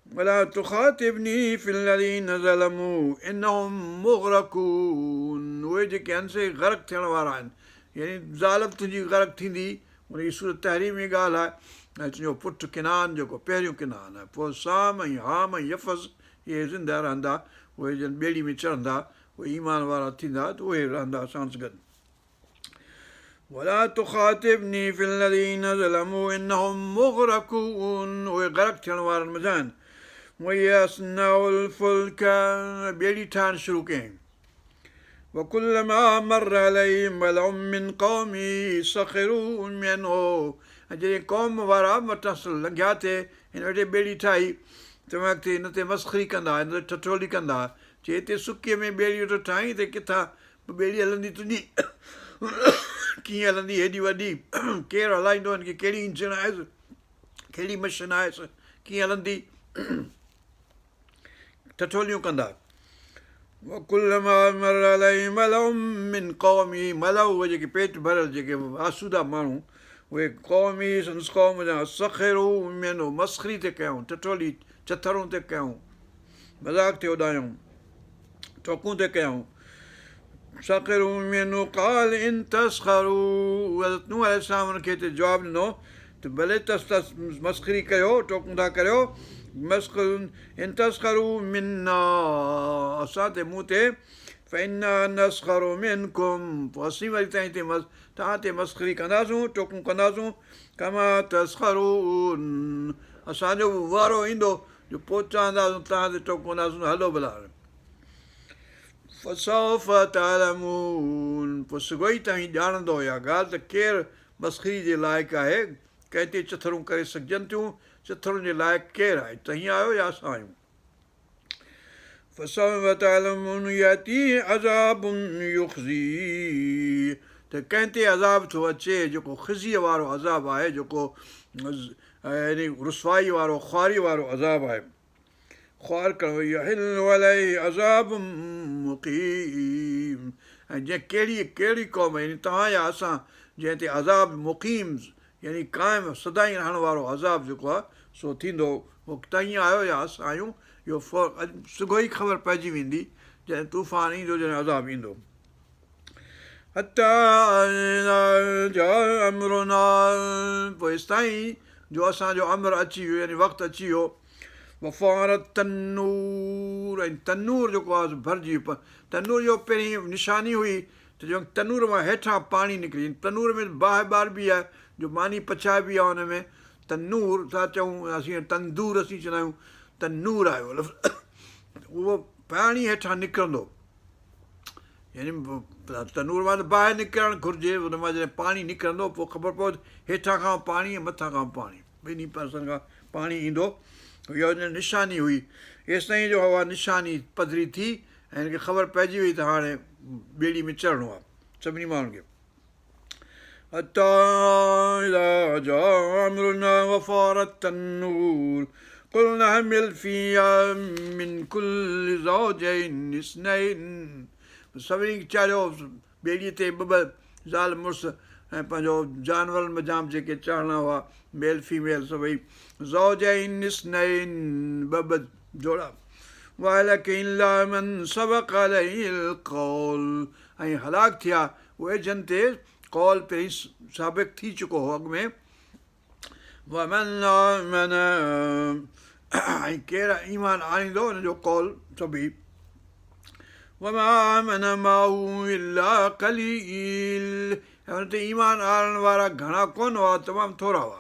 वला तुख़ातिबनी फिल्लज़ीन ज़लमू इन्नहुम मुग़रक़ून, उहे जेके आहिनि से ग़रक़ थियण वारा आहिनि, यानी ज़ालिम तुंहिंजी ग़रक़ थींदी, उनजी सूरत तहरीम जी ॻाल्हि आहे। ऐं तुंहिंजो पुटु किनान जेको पहिरियों किनान आहे, पोइ साम ऐं हाम ऐं यफ़ज़ इहे ज़िंदा रहंदा, उहे जन ॿेड़ी में चढ़ंदा, उहे ईमान वारा थींदा त उहे रहंदा असां सां गॾु। वला तुख़ातिबनी फिल्लज़ीन ज़लमू इन्नहुम मुग़रक़ून, उहे ग़रक़ थियण वारनि मज़ा आहिनि। वयस्नउल फुल्क, ॿेड़ी ठाहिणु शुरू कयईं। वकुल्लमा मर्र अलैहि मलउम मिन क़ौमी सख़िरू मिन्हु, ऐं जॾहिं क़ौम वारा मथां लंघिया थिए हिन वेठे ॿेड़ी ठाही त वक़्तु हिन ते मस्ख़री कंदा, हिन ते ठठोली कंदा, चए हिते सुकीअ में ॿेड़ी वेठो ठाहीं त किथां ॿेड़ी हलंदी तुंहिंजी, कीअं हलंदी हेॾी वॾी, केरु हलाईंदो हिनखे, कहिड़ी इंजन आहेसि, कहिड़ी मशीन आहेसि, कीअं हलंदी, ठठोलियूं कंदा। वकुल्लमा मर्र अलैहि मलउम मिन क़ौमी, मलउ उहे जेके पेट भरियल जेके आसूदा माण्हू, उहे क़ौमी संदसि क़ौम जा सख़िरू मिन्हु, मस्ख़री ते कयूं, ठठोली चथरूं ते कयूं, मज़ाक ते उॾायूं, टोकूं ते कयूं। सख़िरू मिन्हु क़ाल इन तस्ख़रू, हज़रत नूह अलैहिस्सलाम हुनखे हिते जवाबु ॾिनो त भले मस्ख़री कयो, टोकूं था करियो, इन तस्ख़रू मिन्ना, असां ते मूं ते, फ़इन्ना नस्ख़रु मिनकुम, पोइ असीं वरी तव्हां ते मस्ख़री कंदासूं, टोकूं कंदासूं, कमा तस्ख़रून, असांजो बि वारो ईंदो जो पोइ चवंदासूं तव्हां ते टोकूं कंदासूं, हलो भला। फसौफ तालमून, पोइ सुगोई तव्हीं ॼाणंदो इहा ॻाल्हि त केरु मस्ख़री जे लाइक़ु आहे, कंहिं ते चथरूं करे सघजनि थियूं, चथरुनि जे लाइक़ु केरु आहे, तव्हीं आहियो या असां आहियूं। फसौफ तालमून याती अज़ाबुन युख़ज़ी, त कंहिं ते अज़ाब थो अचे जेको ख़िज़ीअ वारो अज़ाबु आहे, जेको यानी रुसवाई वारो ख़्वारी वारो अज़ाबु आहे। ख़्वार करणु यहिल्लु अलैहि अज़ाबु मुक़ीम, ऐं जंहिं कहिड़ी क़ौम यानी तव्हां या असां जंहिं ते अज़ाब मुक़ीम यानी क़ाइम सदाईं रहण वारो अज़ाब जेको आहे सो थींदो, उहो तव्हीं आहियो या असां आहियूं, इहो सुगो ई ख़बर पइजी वेंदी जॾहिं तूफ़ान ईंदो, जॾहिं अज़ाब ईंदो। अमरुना, पोइ तेसिताईं जो असांजो अमर अची वियो यानी वक़्तु अची वियो। वफ़ारत तनूर, ऐं तनूर जेको आहे भरिजी वियो। तनूर जो पहिरीं निशानी हुई त जो तनूर मां हेठां पाणी निकिरे, तनूर में बाहि ॿार बि आहे जो मानी पचाइबी आहे हुन में। तनूर था चऊं असीं, तंदूर असीं चवंदा आहियूं, तनूर आयो उहो पाणी हेठां निकिरंदो, यानी तनूर मां त बाहि निकिरणु घुरिजे, हुन मां जॾहिं पाणी निकिरंदो पोइ ख़बर पवंदी हेठां खां पाणी ऐं मथां खां पाणी, ॿिन्ही पासनि खां पाणी ईंदो। इहा निशानी हुई, हेसि ताईं जो हवा निशानी पधरी थी ऐं हिनखे ख़बर पइजी वई त हाणे ॿेड़ी में चढ़णो आहे सभिनी माण्हुनि खे। वफ़ारत तनूर कुल नहमिल फीहा मिन कुल्लि ज़ौजैन इस्नैन, सभिनी चाढ़ियो ॿेड़ीअ ते ॿ ज़ाल मुड़ुस ऐं पंहिंजो जानवरनि में जाम जेके चढ़णा हुआ, मेल फीमेल सभई। ज़ौजैन इस्नैन, ॿ जोड़ा। वालकिन मन सबक़ अलैहिल क़ौल, ऐं हलाक थिया उहे जन ते कौल पहिरीं साबिक़ थी चुको हो अॻु में। वमन आमन, ऐं केरु ईमान आणींदो हुनजो कौल सभई। वमा आमन माहू इल्ला क़लील, ऐं हुन ते ईमान आणण वारा घणा कोन हुआ, तमामु थोरा हुआ।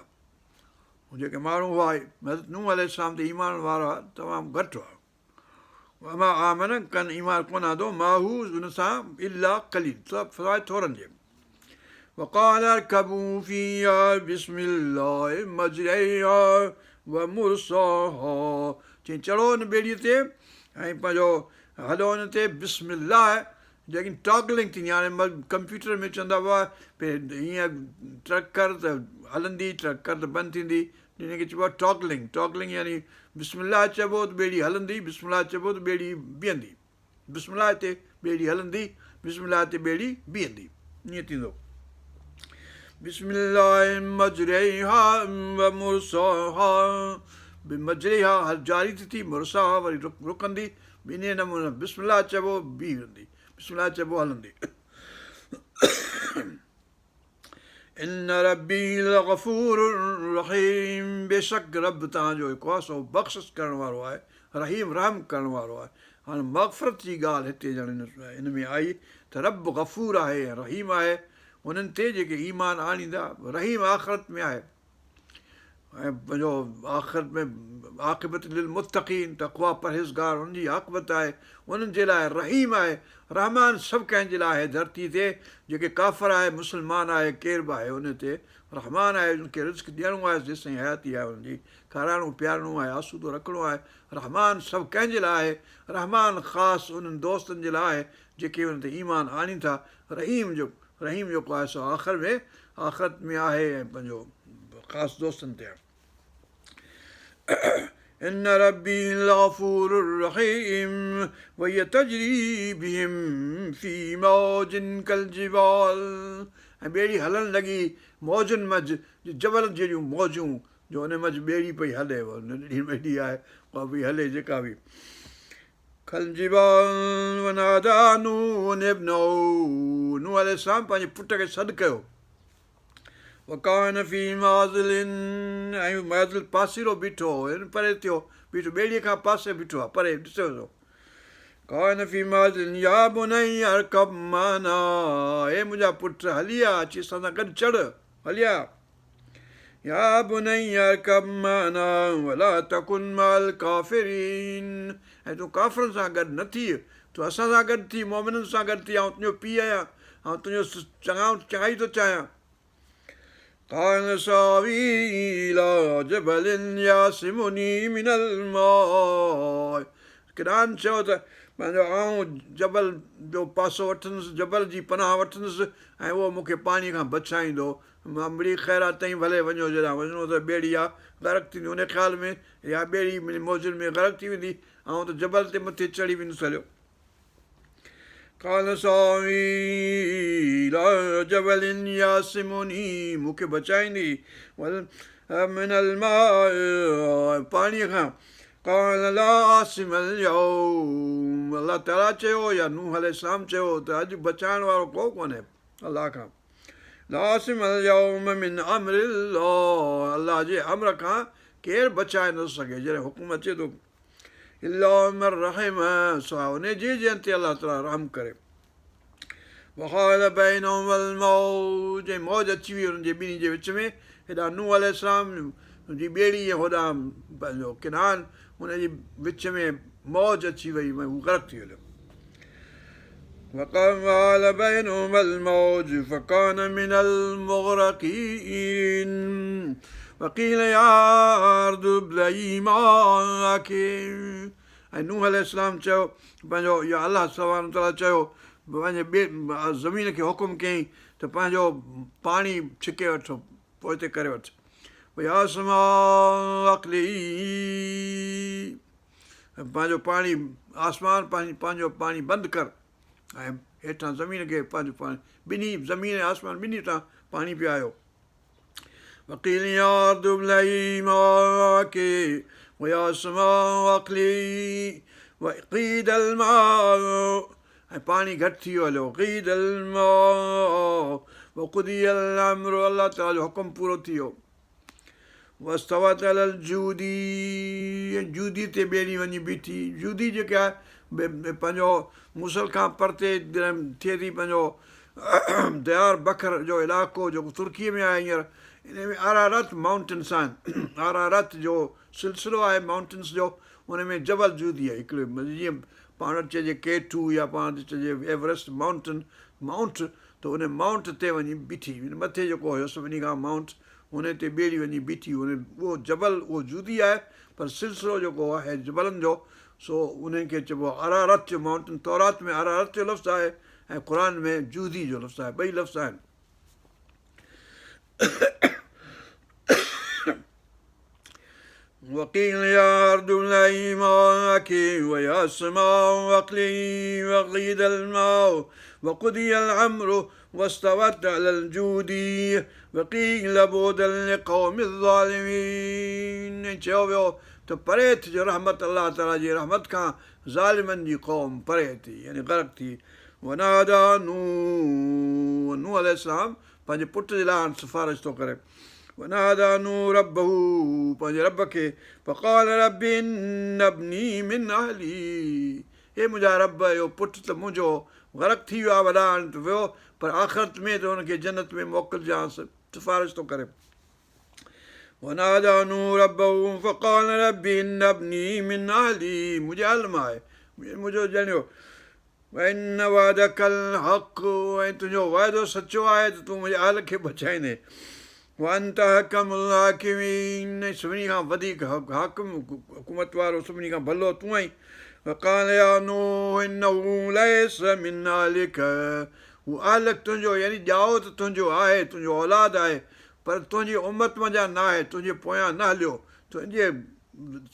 जेके माण्हू हुआ हज़रत नूह अलैहिस्सलाम ते ईमान वारा तमामु घटि हुआ। वमा आमन कन ईमान कोन आंदो माहू हुन सां इल्ला क़लील, सवाइ थोरनि जे। वक़ाल अर्कबू फ़ीहा बिस्मिल्लाहि मजरिहा व मुरसाहा, चई चढ़ो हिन ॿेड़ीअ ते ऐं पंहिंजो हलो हिन ते बिस्मिल्लाह, जेकी टॉगलिंग थींदी आहे। हाणे कंप्यूटर में चवंदा हुआ भई हीअं ट्रक कर त हलंदी, ट्रक कर त बंदि थींदी, हिनखे चइबो आहे टॉगलिंग। टॉगलिंग यानी बिस्मिल्लाह चइबो त ॿेड़ी हलंदी, बिस्मिल्लाह चइबो त ॿेड़ी बीहंदी, बिस्मिल्लाह ते ॿेड़ी हलंदी, बिस्मिल्लाह ते ॿेड़ी बीहंदी, ईअं थींदो। बिस्मिल्लाहि मजरिहा व मुरसाहा, मजरिहा जारी थी थी, मुरसाहा वरी रुकंदी, ॿिन्ही नमूने बिस्मिल्लाह चइबो बीह वेंदी, बिस्मिल्लाह चइबो हलंदी। इन रब्बी लग़फ़ूर रहीम, बेशक रब तव्हांजो जेको आहे सो बख़्शिश करण वारो आहे, रहीम रहम करण वारो आहे। हाणे मग़फ़रत जी ॻाल्हि हिते ॼण हिन में आई त रब ग़फ़ूर आहे ऐं रहीम आहे उन्हनि ते जेके ईमान आणींदा, रहीम आख़िरत में आहे ऐं पंहिंजो आख़िरत में आक़िबत लिल मुत्तक़ीन, तक़वा परहेज़गार हुनजी आक़िबत आहे, उन्हनि जे लाइ रहीम आहे। रहमान सभु कंहिंजे लाइ आहे धरती ते, जेके काफ़िर आहे मुस्लमान आहे केर बि आहे उन ते रहमान आहे, उनखे रिज़्क़ ॾियणो आहे जेसिताईं हयाती आहे हुनजी, खाराइणो पीआरणो आहे, आसूदो रखिणो आहे। रहमान सभु कंहिंजे लाइ आहे, रहमान ख़ासि उन्हनि दोस्तनि जे लाइ आहे जेके उन ते ईमान आणी था। रहीम जेको आहे सो आख़िरत में आहे ऐं पंहिंजो ख़ासि दोस्तनि ते आहे। इन रब्बी लग़फ़ूर रहीम वहिय तजरी बिहिम फी मौजिन कल जिबाल, ऐं ॿेड़ी हलणु लॻी मौजुनि मंझि, जबल जहिड़ियूं मौजूं जो हुन मंझि ॿेड़ी पई हले, नंढड़ी ॿेड़ी आहे उहा पई हले जेका बि। कल जिबाल वनादा नूह इब्नहू, नूह अलैहिस्सलाम पंहिंजे पुट खे सॾु कयो। वकान फी माज़िलिन, ऐं माज़िल पासीरो बीठो हो, परे थियो बीठो, ॿेड़ीअ खां पासे बीठो आहे परे, ॾिसो थो। कान फी माज़िलिन या बुनैया अरकब माना, हे मुंहिंजा पुट हली आ, अची असां सां गॾु चढ़, हली आ। या बुनैया अरकब माना वला तकुन मअल काफ़िरीन, ऐं तूं काफ़िरनि सां गॾु न थी, तूं असां सां गॾु थी, मोमिननि सां गॾु थी, आउं तुंहिंजो पीउ आहियां, ऐं तुंहिंजो चङाई थो चाहियां। قال ساوي إلى جبل يعصمني من الماء किरान चयो त पंहिंजो आउं जबल जो पासो वठंदुसि, जबल जी पनाह वठंदुसि ऐं उहो मूंखे पाणीअ खां बचाईंदो। मां मिड़ी ख़ैरात ताईं भले वञो, जॾहिं वञिणो त ॿेड़ी आहे ग़रक़ थींदी, उन ख़्याल में या ॿेड़ी मौजुनि में ग़रक़ थी वेंदी, ऐं त जबल ते मथे चढ़ी वेंदुसि हलियो। قال ساوي إلى جبل يعصمني मूंखे बचाईंदी من الماء पाणीअ खां। قال لا عاصم اليوم अलाह ताला चयो या नूह अलैहिस्सलाम चयो त अॼु बचाइण वारो को कोन्हे अलाह खां। ला عاصم اليوم من أمر الله अलाह जे अमर खां केरु बचाए नथो सघे जॾहिं हुकुम अचे थो। इल्ला मन रहिम सवाइ उन जे जंहिं ते अलाह ताला रहम करे। वहाल बैनहुम वल मौज मौज अची वई हुननि जे ॿिन्ही जे विच में, हेॾां नूह अलैहिस्सलाम जी ॿेड़ी ऐं होॾां पंहिंजो किनान, हुनजी विच में मौज अची वई, हू ग़रक़ थी हलियो। وقال بينهم الموج فكان من المغرقين وقيل يا أرض ابلعي ماءك ऐं नूह अलैहिस्सलाम चयो पंहिंजो, या अलाह सुब्हानहु ताला चयो पंहिंजे ज़मीन खे हुकुम कयईं त पंहिंजो पाणी छिके वठो, पोइ हिते करे वठि। पंहिंजो पाणी आसमान पंहिंजो पाणी बंदि कर ऐं हेठां ज़मीन खे पंहिंजो पाणी ॿिन्ही ज़मीन ऐं आसमान ॿिन्ही तां पाणी पियायो। वकील ऐं पाणी घटि थी वियो हलियो। अलाह ताला जो हुकुम पूरो थी वियो। वस्तवत अलल जूदी जूदी ते ॿेड़ी वञी बीठी। जूदी जेके आहे पंहिंजो मुसल खां परते थिए थी, पंहिंजो दयार बखर जो इलाइक़ो जेको तुर्कीअ में आहे हींअर, इन में आरारत माउंटेन्स आहिनि। आरारत जो सिलसिलो आहे माउंटेन्स जो, हुन में जबल जूदी आहे हिकिड़े, जीअं पाण वटि चइजे K2 या पाण वटि चइजे एवरेस्ट माउंट, त उन माउंट ते वञी बीठी, मथे जेको हुयो सभिनी खां माउंट, हुन ते ॿेड़ी वञी बीठी। उहो जबल उहो जूदी आहे, पर सिलसिलो जेको आहे जबलनि जो, सो उनखे चइबो आहे आरारत जो माउंटेन। तौरात में आरारत जो लफ़्ज़ु आहे ऐं क़ुर में जूदी जो लफ़्ज़ु आहे, ॿई लफ़्ज़ आहिनि। وقيل يا أرض ابلعي ماءك ويا سماء أقلعي وغيض الماء وقضي الأمر واستوت على الجود وقيل بعدا للقوم الظالمين चयो वियो त परे थिजो रहमत अलाह ताला जी रहमत खां, ज़ालिमनि जी क़ौम परे थी, यानी ग़रक़ थी। वनादा नूह अलैहिस्सलाम पंहिंजे पुट जे लाइ सिफ़ारिश थो करे। वनादा नूह रब्बहू पंहिंजे रब खे, फ़क़ाल रब्बि इन्न इब्नी मिन अहली हे मुंहिंजा रब, इहो पुटु त मुंहिंजो ग़रक़ थी वियो आहे, वॾाइण वियो, पर आख़िरत में त हुनखे जन्नत में मोकिलिजांसि, सिफ़ारिश थो करे। वनादा नूह रब्बहू फ़क़ाल रब्बि इन्न इब्नी मिन अहली मुंहिंजे अहल मां आहे, मुंहिंजो ॼणियो। वइन वअदकल हक़ ऐं तुंहिंजो वाइदो सचो आहे त तूं मुंहिंजे अहल खे बचाईंदे। वअंत अहकमुल हाकिमीन सभिनी खां वधीक हाकिम हुकूमत वारो सभिनी खां भलो तूं आहीं। वक़ाल या नूह इन्नहु लैस मिन अहलिक हू अहलक तुंहिंजो, यानी ॼाओ त तुंहिंजो आहे, तुंहिंजो औलाद आहे, पर तुंहिंजी उमत मंझां न आहे, तुंहिंजे पोयां न हलियो, तुंहिंजे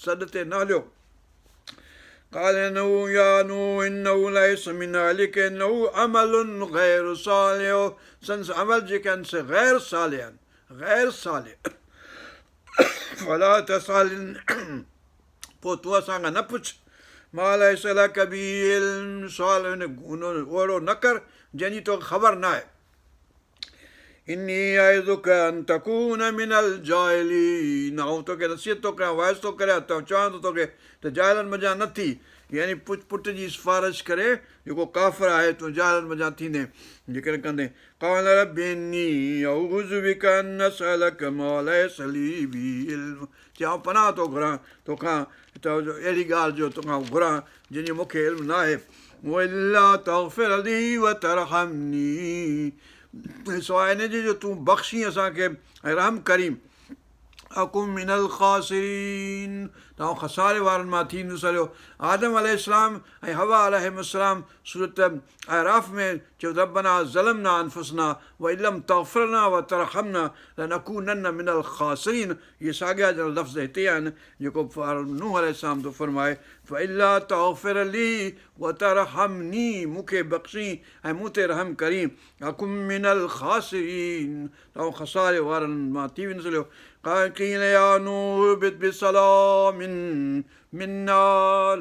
सॾ ते न हलियो। قال يا نوح إنه ليس من أهلك إنه عمل غير صالح संस अमल जेके आहिनि से ग़ैर सालिह आहिनि, ग़ैर सालिह। फला तसालिन पोइ तूं असांखां न पुछ, मा लैस लक बिही इल्म सुवाल ओहिड़ो न कर जंहिंजी तोखे ख़बर न आहे। इन्नी अइज़ुक अन तकून मिनल जाइलीन, ऐं तोखे नसीहत थो करियां, वाइस थो करियां त चवां थो तोखे त जाइलनि मञा न थी, यानी पुट जी सिफारिश करे जेको काफ़िर आहे तूं जाइलनि मञा थींदे जेकॾहिं कंदे। क़ाल रब्बी इन्नी अऊज़ु बिका अन असअलक मा लैस ली बि इल्म, चयां पनाह थो घुरां तोखां त अहिड़ी ॻाल्हि जो तोखां घुरां जंहिंजी मूंखे इल्मु न आहे। वइल्ला तग़फिर ली वतरहमनी, सवाइ इन जे जो तूं बख़्शी असांखे ऐं रहम करीं, अकुम मिनल ख़ासिरीन, त आउं खसारे वारनि मां थींदुसि हलियो। आदम अलैहिस्सलाम ऐं हवा अलैहिस्सलाम सूरत अराफ़ में चयो रब्बना ज़लमना अनफुसना व इल्लम तग़फिरना व तरहमना लनकूनन्न मिनल ख़ासिरीन, इहे साॻिया ॼण लफ़्ज़ हिते आहिनि जेको नूह अलैहिस्सलाम थो फरमाए फ़इल्ला तग़फिर ली व तरहमनी, मूंखे बख़्शी ऐं मूं ते रहम करीं, अकुम मिनल ख़ासिरीन, त आउं खसारे वारनि मां थी वेंदुसि हलियो। क़ील या नूह इहबित बिसलामिन मिन्ना,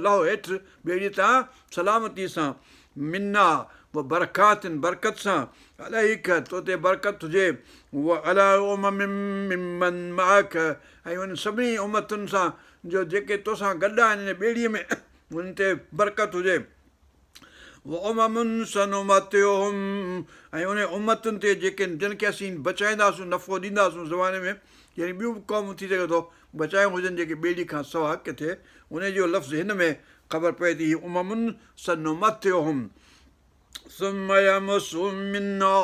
लहो हेठि ॿेड़ीअ तां सलामतीअ सां, मिन्ना व बरकातिन, बरकत सां, अलैक तो ते बरकत हुजे, व अला उममिन मिमन मअक, ऐं उन सभिनी उमतुनि सां जो जेके तोसां गॾु आहिनि हिन ॿेड़ीअ में उन ते बरकत हुजे। व उममुन सनुमतियुहुम, ऐं उन उमतुनि ते जेके जिन खे असीं बचाईंदासीं, नफ़ो ॾींदासीं ज़माने में, यानी ॿियूं बि क़ौमूं थी सघे थो बचायूं हुजनि जेके ॿेड़ी खां सवा किथे, उन जो लफ़्ज़ हिन में ख़बर पए थी उममुन सनुमतियुहुम सुम्म यमस्सुहुम मिन्ना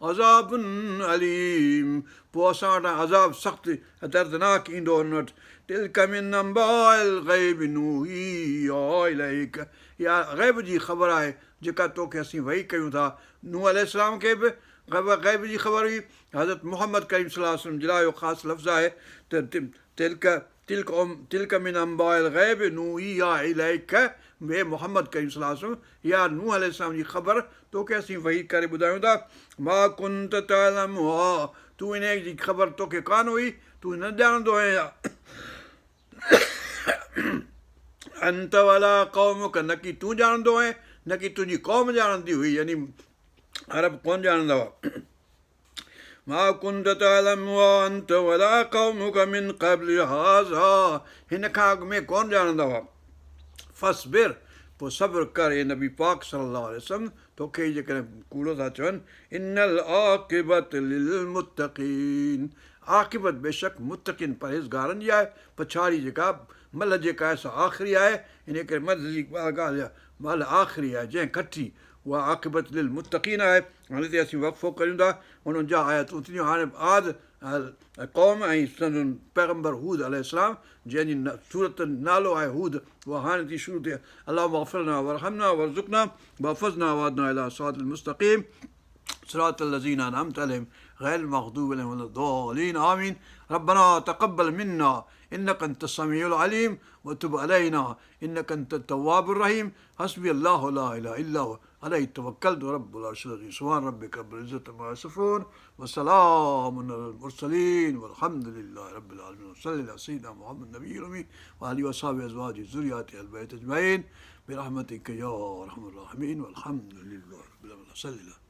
अज़ाबुन अलीम, पोइ असां वटां अज़ाब सख़्तु दर्दनाक ईंदो हुन वटि। तिल्क मिन अंबाइल ग़ैबि नूहीहा इलैक, इहा ग़ैब जी ख़बर आहे जेका तोखे असीं वही कयूं था। नूह अलैहिस्सलाम खे बि ग़ैब जी ख़बर हुई, हज़रत मुहम्मद करीम सल्लल्लाहु अलैहि वसल्लम जे लाइ इहो ख़ासि लफ़्ज़ आहे त तिल्क मिन अंबाइल ग़ैबि नूहीहा इलैक, वे मुहम्मद करीम सल्लल्लाहु अलैहि वसल्लम, इहा नूह अलैहिस्सलाम जी ख़बर तोखे असीं वही करे ॿुधायूं था। मा कुंत तअलमुहा, तूं इन जी ख़बर तोखे कान हुई, तूं न ॼाणंदो आहीं अंत वला क़ौमुक, न की तूं ॼाणंदो आहीं न की तुंहिंजी क़ौम ॼाणंदी हुई, यानी अरब कोन ॼाणंदा हुआ। मा कुंत तअलमुहा अंत वला क़ौमुक मिन क़ब्ल हाज़ा, हिन खां अॻु में कोन ॼाणंदा हुआ। फस्बिर, पोइ सब्र कर ए नबी पाक सल्लल्लाहु अलैहि वसल्लम, तोखे जेकॾहिं कूड़ो था चवनि, इन्नल आक़िबत लिल मुत्तक़ीन, आक़िबत बेशक मुत्तक़ीन परहेज़गारनि जी आहे, पछाड़ी जेका मल जेका आहे सा आख़िरी आहे, इन करे मल जी ॻाल्हि आहे, मल आख़िरी आहे जंहिं खटी उहा आक़िबत लिल मुत्तक़ीन आहे। हाणे हिते असीं वक़फ़ो कयूं था, उन्हनि जा आयतूं थींदियूं। हाणे आद क़ौम ऐं संदन पैगम्बर हूद अलैहिस्सलाम, जंहिंजी सूरत नालो आहे हूद, उहा हाणे थी शुरू थिए। अल्लाहुम्मा अग़फ़िरना वरहमना वरज़ुक़ना वहफ़िज़ना वहदना इला सिरातिल मुस्तक़ीम सिरातिल लज़ीना अनअमत अलैहिम ग़ैरिल मग़दूबि अलैहिम वलद्दालीन आमीन। रब्बना तक़ब्बल मिन्ना इन्नका अंतस समीउल अलीम व तुब अलैना इन्नका अंतत तव्वाबुर रहीम। हस्बी अल्लाहु ला इलाहा इल्ला हु अलैहि तवक्कलतु व रब्बुल अर्शिल अज़ीम। सुब्हान रब्बिका रब्बिल इज़्ज़ति अम्मा यसिफ़ून व सलामुन अलल मुरसलीन वल्हम्दुलिल्लाहि रब्बिल आलमीन। सल्लल्लाहु अला सय्यिदिना मुहम्मद नबिय्यिल उम्मी व आलिहि व अस्हाबिहि अज़वाजिहि ज़ुर्रिय्यातिहि अल बैत अजमईन बिरहमतिका या अरहमर राहिमीन वल्हम्दुलिल्लाहि रब्बिल आलमीन।